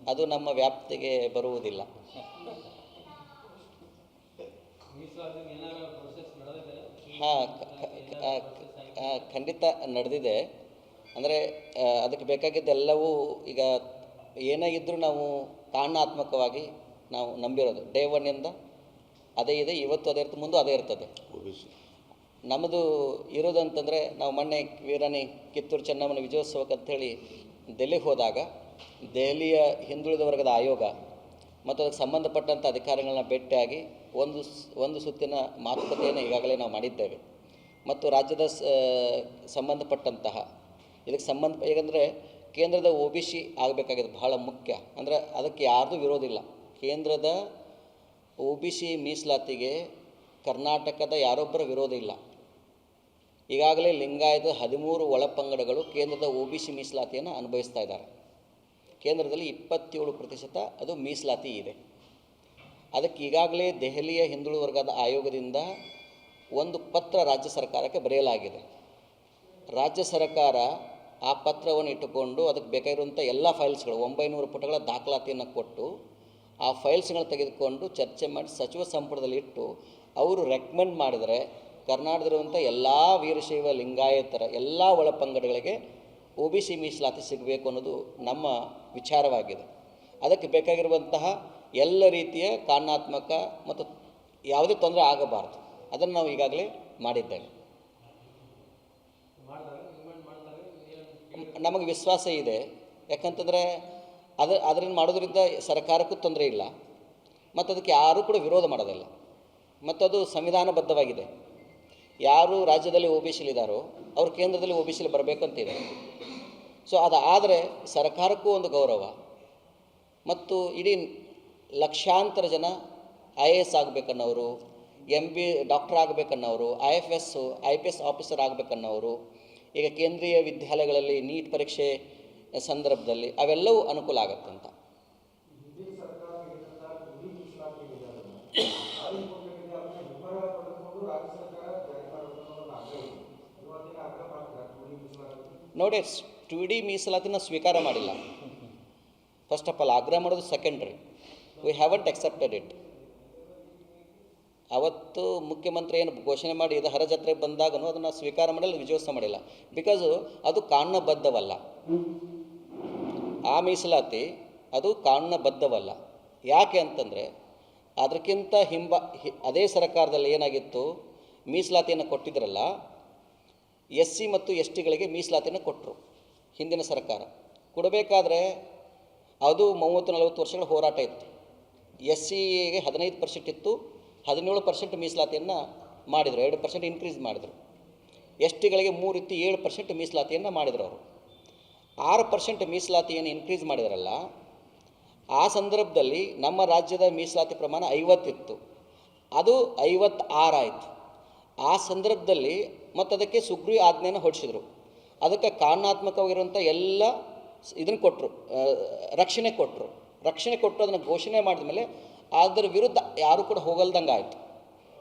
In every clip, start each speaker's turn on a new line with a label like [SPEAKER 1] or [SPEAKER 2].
[SPEAKER 1] ಅದು ನಮ್ಮ ವ್ಯಾಪ್ತಿಗೆ ಬರುವುದಿಲ್ಲ. ಹಾಂ, ಖಂಡಿತ ನಡೆದಿದೆ. ಅಂದರೆ ಅದಕ್ಕೆ ಬೇಕಾಗಿದ್ದೆಲ್ಲವೂ ಈಗ ಏನೇ ಇದ್ದರೂ ನಾವು ಕಾರಣಾತ್ಮಕವಾಗಿ ನಾವು ನಂಬಿರೋದು ಡೇ ಒನ್ನಿಂದ ಅದೇ ಇದೆ, ಇವತ್ತು ಅದೇ ಇರ್ತದೆ, ಮುಂದೆ ಅದೇ ಇರ್ತದೆ. ನಮ್ಮದು ಇರೋದು ಅಂತಂದರೆ ನಾವು ಮೊನ್ನೆ ವೀರಾಣಿ ಕಿತ್ತೂರು ಚೆನ್ನಮ್ಮನ ವಿಜಯೋತ್ಸವಕ್ಕೆ ಅಂಥೇಳಿ ಡೆಲ್ಲಿಗೆ ಹೋದಾಗ ದೆಹಲಿಯ ಹಿಂದುಳಿದ ವರ್ಗದ ಆಯೋಗ ಮತ್ತು ಅದಕ್ಕೆ ಸಂಬಂಧಪಟ್ಟಂಥ ಅಧಿಕಾರಿಗಳನ್ನ ಭೇಟಿಯಾಗಿ ಒಂದು ಸುತ್ತಿನ ಮಾತುಕತೆಯನ್ನು ಈಗಾಗಲೇ ನಾವು ಮಾಡಿದ್ದೇವೆ. ಮತ್ತು ರಾಜ್ಯದ ಸಂಬಂಧಪಟ್ಟಂತಹ ಇದಕ್ಕೆ ಹೇಗೆಂದರೆ ಕೇಂದ್ರದ OBC ಆಗಬೇಕಾಗಿದೆ, ಬಹಳ ಮುಖ್ಯ. ಅಂದರೆ ಅದಕ್ಕೆ ಯಾರ್ದು ವಿರೋಧಿಲ್ಲ. ಕೇಂದ್ರದ OBC ಮೀಸಲಾತಿಗೆ ಕರ್ನಾಟಕದ ಯಾರೊಬ್ಬರ ವಿರೋಧ ಇಲ್ಲ. ಈಗಾಗಲೇ ಲಿಂಗಾಯತ 13 ಒಳಪಂಗಡಗಳು ಕೇಂದ್ರದ OBC ಮೀಸಲಾತಿಯನ್ನು ಅನುಭವಿಸ್ತಾ ಇದ್ದಾರೆ. ಕೇಂದ್ರದಲ್ಲಿ 27% ಅದು ಮೀಸಲಾತಿ ಇದೆ. ಅದಕ್ಕೆ ಈಗಾಗಲೇ ದೆಹಲಿಯ ಹಿಂದುಳಿದ ವರ್ಗದ ಆಯೋಗದಿಂದ ಒಂದು ಪತ್ರ ರಾಜ್ಯ ಸರ್ಕಾರಕ್ಕೆ ಬರೆಯಲಾಗಿದೆ. ರಾಜ್ಯ ಸರ್ಕಾರ ಆ ಪತ್ರವನ್ನು ಇಟ್ಟುಕೊಂಡು ಅದಕ್ಕೆ ಬೇಕಾಗಿರುವಂಥ ಎಲ್ಲ ಫೈಲ್ಸ್ಗಳು 900 ಪುಟಗಳ ದಾಖಲಾತಿಯನ್ನು ಕೊಟ್ಟು ಆ ಫೈಲ್ಸ್ಗಳನ್ನ ತೆಗೆದುಕೊಂಡು ಚರ್ಚೆ ಮಾಡಿ ಸಚಿವ ಸಂಪುಟದಲ್ಲಿ ಇಟ್ಟು ಅವರು ರೆಕಮೆಂಡ್ ಮಾಡಿದರೆ ಕರ್ನಾಟಕದಲ್ಲಿರುವಂಥ ಎಲ್ಲ ವೀರಶೈವ ಲಿಂಗಾಯತರ ಎಲ್ಲ ಒಳಪಂಗಡಗಳಿಗೆ OBC ಮೀಸಲಾತಿ ಸಿಗಬೇಕು ಅನ್ನೋದು ನಮ್ಮ ವಿಚಾರವಾಗಿದೆ. ಅದಕ್ಕೆ ಬೇಕಾಗಿರುವಂತಹ ಎಲ್ಲ ರೀತಿಯ ಕಾರಣಾತ್ಮಕ ಮತ್ತು ಯಾವುದೇ ತೊಂದರೆ ಆಗಬಾರ್ದು, ಅದನ್ನು ನಾವು ಈಗಾಗಲೇ ಮಾಡಿದ್ದೇವೆ. ನಮಗೆ ವಿಶ್ವಾಸ ಇದೆ. ಯಾಕಂತಂದರೆ ಅದರಿಂದ ಮಾಡೋದ್ರಿಂದ ಸರ್ಕಾರಕ್ಕೂ ತೊಂದರೆ ಇಲ್ಲ ಮತ್ತು ಅದಕ್ಕೆ ಯಾರೂ ಕೂಡ ವಿರೋಧ ಮಾಡೋದಿಲ್ಲ ಮತ್ತು ಅದು ಸಂವಿಧಾನಬದ್ಧವಾಗಿದೆ. ಯಾರು ರಾಜ್ಯದಲ್ಲಿ OBCಲಿದ್ದಾರೋ ಅವರು ಕೇಂದ್ರದಲ್ಲಿ OBCಲಿ ಬರಬೇಕಂತಿದೆ. ಸೊ ಅದಾದರೆ ಸರ್ಕಾರಕ್ಕೂ ಒಂದು ಗೌರವ ಮತ್ತು ಇಡೀ ಲಕ್ಷಾಂತರ ಜನ IAS ಆಗಬೇಕನ್ನೋರು, MB ಡಾಕ್ಟರ್ ಆಗಬೇಕನ್ನೋರು, IPS ಆಫೀಸರ್ ಆಗಬೇಕನ್ನೋರು, ಈಗ ಕೇಂದ್ರೀಯ ವಿದ್ಯಾಲಯಗಳಲ್ಲಿ ನೀಟ್ ಪರೀಕ್ಷೆ ಸಂದರ್ಭದಲ್ಲಿ ಅವೆಲ್ಲವೂ ಅನುಕೂಲ ಆಗುತ್ತಂತ. ನೋಡಿ, 2D ಮೀಸಲಾತಿನ ಸ್ವೀಕಾರ ಮಾಡಿಲ್ಲ. ಫಸ್ಟ್ ಆಫ್ ಆಲ್ ಆಗ್ರಹ ಮಾಡೋದು secondary. We haven't accepted it. ಅವತ್ತು ಮುಖ್ಯಮಂತ್ರಿ ಏನು ಘೋಷಣೆ ಮಾಡಿ ಇದು ಹರಜಾತ್ರೆಗೆ ಬಂದಾಗೂ ಅದನ್ನು ಸ್ವೀಕಾರ ಮಾಡಿಲ್ಲ, ವಿಜಯೋತ್ಸವ ಮಾಡಿಲ್ಲ. ಬಿಕಾಸು ಅದು ಕಾನೂನುಬದ್ಧವಲ್ಲ. ಆ ಮೀಸಲಾತಿ ಅದು ಕಾನೂನುಬದ್ಧವಲ್ಲ. ಯಾಕೆ ಅಂತಂದರೆ ಅದಕ್ಕಿಂತ ಅದೇ ಸರ್ಕಾರದಲ್ಲಿ ಏನಾಗಿತ್ತು, ಮೀಸಲಾತಿಯನ್ನು ಕೊಟ್ಟಿದ್ರಲ್ಲ, SC ಮತ್ತು STಗಳಿಗೆ ಮೀಸಲಾತಿಯನ್ನು ಕೊಟ್ಟರು ಹಿಂದಿನ ಸರ್ಕಾರ. ಕೊಡಬೇಕಾದ್ರೆ ಅದು 30-40 ವರ್ಷಗಳ ಹೋರಾಟ ಇತ್ತು. SCಗೆ 15% ಇತ್ತು, 17% ಮೀಸಲಾತಿಯನ್ನು ಮಾಡಿದರು, 2% ಇನ್ಕ್ರೀಸ್ ಮಾಡಿದರು. STಗಳಿಗೆ 3 ಇತ್ತು, 7% ಮೀಸಲಾತಿಯನ್ನು ಮಾಡಿದರು. ಅವರು 6% ಮೀಸಲಾತಿಯನ್ನು ಇನ್ಕ್ರೀಸ್ ಮಾಡಿದ್ರಲ್ಲ, ಆ ಸಂದರ್ಭದಲ್ಲಿ ನಮ್ಮ ರಾಜ್ಯದ ಮೀಸಲಾತಿ ಪ್ರಮಾಣ 50 ಇತ್ತು, ಅದು 56 ಆಯಿತು. ಆ ಸಂದರ್ಭದಲ್ಲಿ ಮತ್ತು ಅದಕ್ಕೆ ಸುಗ್ರೀವ ಆಜ್ಞೆಯನ್ನು ಹೊರಡಿಸಿದರು. ಅದಕ್ಕೆ ಕಾರಣಾತ್ಮಕವಾಗಿರುವಂಥ ಎಲ್ಲ ಇದನ್ನು ಕೊಟ್ಟರು, ರಕ್ಷಣೆ ಕೊಟ್ಟರು. ಅದನ್ನು ಘೋಷಣೆ ಮಾಡಿದ ಮೇಲೆ ಅದರ ವಿರುದ್ಧ ಯಾರೂ ಕೂಡ ಹೋಗಲ್ದಂಗೆ ಆಯಿತು.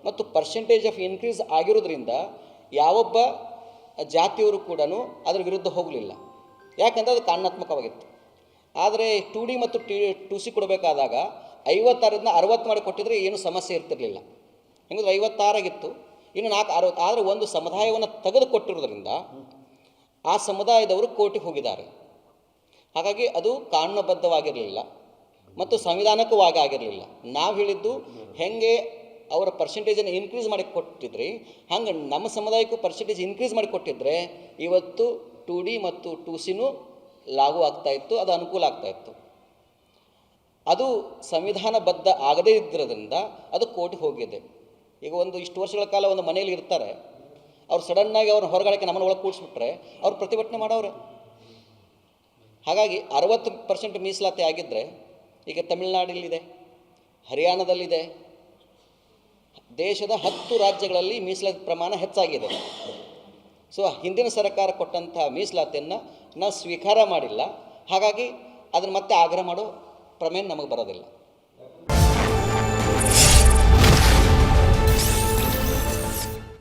[SPEAKER 1] ಮತ್ತು ಪರ್ಸೆಂಟೇಜ್ ಆಫ್ ಇನ್ಕ್ರೀಸ್ ಆಗಿರೋದ್ರಿಂದ ಯಾವೊಬ್ಬ ಜಾತಿಯವರು ಕೂಡ ಅದರ ವಿರುದ್ಧ ಹೋಗಲಿಲ್ಲ. ಯಾಕಂದರೆ ಅದು ಕಾರಣಾತ್ಮಕವಾಗಿತ್ತು. ಆದರೆ 2D ಮತ್ತು 2C ಕೊಡಬೇಕಾದಾಗ 56ರಿಂದ 60 ಮಾಡಿ ಕೊಟ್ಟಿದ್ರೆ ಏನೂ ಸಮಸ್ಯೆ ಇರ್ತಿರಲಿಲ್ಲ. ಹೆಂಗಂದ್ರೆ 56 ಆಗಿತ್ತು, ಇನ್ನು 60. ಆದರೆ ಒಂದು ಸಮುದಾಯವನ್ನು ತೆಗೆದು ಕೊಟ್ಟಿರೋದ್ರಿಂದ ಆ ಸಮುದಾಯದವರು ಕೋರ್ಟಿಗೆ ಹೋಗಿದ್ದಾರೆ. ಹಾಗಾಗಿ ಅದು ಕಾನೂನುಬದ್ಧವಾಗಿರಲಿಲ್ಲ ಮತ್ತು ಸಂವಿಧಾನಕ್ಕವಾಗಿ ಆಗಿರಲಿಲ್ಲ. ನಾವು ಹೇಳಿದ್ದು ಹೆಂಗೆ ಅವರ ಪರ್ಸೆಂಟೇಜನ್ನು ಇನ್ಕ್ರೀಸ್ ಮಾಡಿ ಕೊಟ್ಟಿದ್ರಿ, ಹಂಗೆ ನಮ್ಮ ಸಮುದಾಯಕ್ಕೂ ಪರ್ಸೆಂಟೇಜ್ ಇನ್ಕ್ರೀಸ್ ಮಾಡಿ ಕೊಟ್ಟಿದ್ದರೆ ಇವತ್ತು 2D ಮತ್ತು 2Cನೂ ಲಾಗೂ ಆಗ್ತಾಯಿತ್ತು, ಅದು ಅನುಕೂಲ ಆಗ್ತಾಯಿತ್ತು. ಅದು ಸಂವಿಧಾನಬದ್ಧ ಆಗದೇ ಇದ್ದಿರೋದ್ರಿಂದ ಅದು ಕೋರ್ಟಿಗೆ ಹೋಗಿದೆ. ಈಗ ಇಷ್ಟು ವರ್ಷಗಳ ಕಾಲ ಒಂದು ಮನೆಯಲ್ಲಿ ಇರ್ತಾರೆ, ಅವ್ರು ಸಡನ್ನಾಗಿ ಅವ್ರನ್ನ ಹೊರಗಡೆಗೆ ನಮ್ಮನ್ನು ಒಳಗೆ ಕೂಡಿಸ್ಬಿಟ್ರೆ ಅವ್ರು ಪ್ರತಿಭಟನೆ ಮಾಡೋರೆ. ಹಾಗಾಗಿ 60% ಮೀಸಲಾತಿ ಆಗಿದ್ದರೆ ಈಗ ತಮಿಳುನಾಡಲ್ಲಿದೆ, ಹರಿಯಾಣದಲ್ಲಿದೆ, ದೇಶದ 10 ರಾಜ್ಯಗಳಲ್ಲಿ ಮೀಸಲಾತಿ ಪ್ರಮಾಣ ಹೆಚ್ಚಾಗಿದೆ. ಸೊ ಹಿಂದಿನ ಸರ್ಕಾರ ಕೊಟ್ಟಂಥ ಮೀಸಲಾತಿಯನ್ನು ನಾವು ಸ್ವೀಕಾರ ಮಾಡಿಲ್ಲ. ಹಾಗಾಗಿ ಅದನ್ನು ಮತ್ತೆ ಆಗ್ರಹ ಮಾಡೋ ಪ್ರಮೇಯ ನಮಗೆ ಬರೋದಿಲ್ಲ.